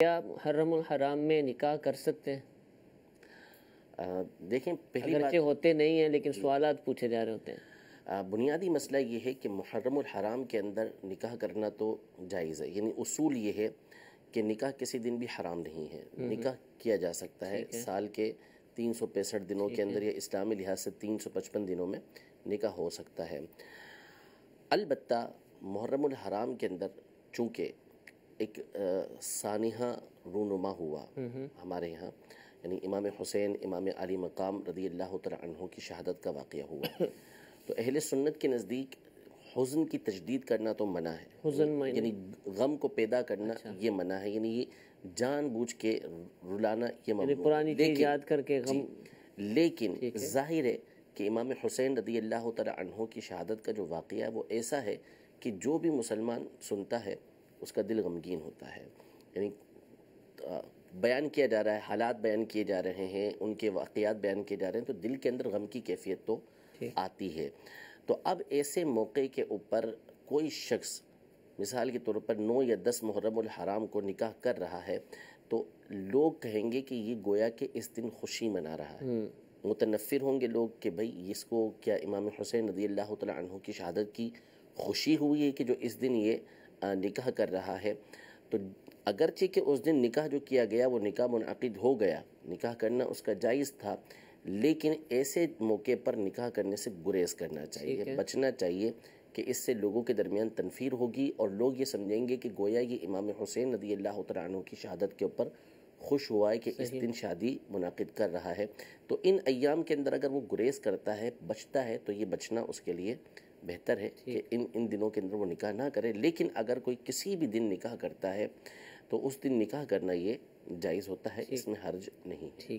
کیا محرم الحرام میں نکاح کر سکتے ہیں؟ دیکھیں پہلی اگرچہ ہوتے نہیں ہیں لیکن سوالات پوچھے جا رہے ہوتے ہیں۔ بنیادی مسئلہ یہ ہے کہ محرم الحرام کے اندر نکاح کرنا تو جائز ہے، یعنی اصول یہ ہے کہ نکاح کسی دن بھی حرام نہیں ہے، نکاح کیا جا سکتا ہے سال کے 365 دنوں کے اندر یا اسلامی لحاظ سے 355 دنوں میں نکاح ہو سکتا ہے۔ البتہ محرم الحرام کے اندر چونکہ ایک سانحہ رونما ہوا ہمارے یہاں، یعنی امام حسین امام علی مقام رضی اللہ تعالیٰ عنہ کی شہادت کا واقعہ ہوا، تو اہل سنت کے نزدیک حزن کی تجدید کرنا تو منع ہے، یعنی غم کو پیدا کرنا یہ منع ہے، یعنی یہ جان بوجھ کے رلانا یہ ممنوع، پرانی چیز یاد کر کے غم۔ لیکن ظاہر ہے کہ امام حسین رضی اللہ تعالیٰ عنہ کی شہادت کا جو واقعہ ہے وہ ایسا ہے کہ جو بھی مسلمان سنتا ہے اس کا دل غمگین ہوتا ہے، یعنی بیان کیا جا رہا ہے، حالات بیان کیے جا رہے ہیں، ان کے واقعات بیان کیے جا رہے ہیں، تو دل کے اندر غم کی کیفیت تو آتی ہے۔ تو اب ایسے موقع کے اوپر کوئی شخص مثال کے طور پر 9 یا 10 محرم الحرام کو نکاح کر رہا ہے تو لوگ کہیں گے کہ یہ گویا کہ اس دن خوشی منا رہا ہے، متنفر ہوں گے لوگ کہ بھئی اس کو کیا امام حسین رضی اللہ تعالیٰ عنہ کی شہادت کی خوشی ہوئی ہے کہ جو اس دن یہ نکاح کر رہا ہے۔ تو اگرچہ کہ اس دن نکاح جو کیا گیا وہ نکاح منعقد ہو گیا، نکاح کرنا اس کا جائز تھا، لیکن ایسے موقع پر نکاح کرنے سے گریز کرنا چاہیے، بچنا چاہیے کہ اس سے لوگوں کے درمیان تنفیر ہوگی اور لوگ یہ سمجھیں گے کہ گویا یہ امام حسین رضی اللہ تعالیٰ عنہ کی شہادت کے اوپر خوش ہوا ہے کہ اس دن شادی منعقد کر رہا ہے۔ تو ان ایام کے اندر اگر وہ گریز کرتا ہے، بچتا ہے، تو یہ بچنا اس کے لیے بہتر ہے کہ ان دنوں کے اندر وہ نکاح نہ کرے۔ لیکن اگر کوئی کسی بھی دن نکاح کرتا ہے تو اس دن نکاح کرنا یہ جائز ہوتا ہے، اس میں حرج نہیں ہے۔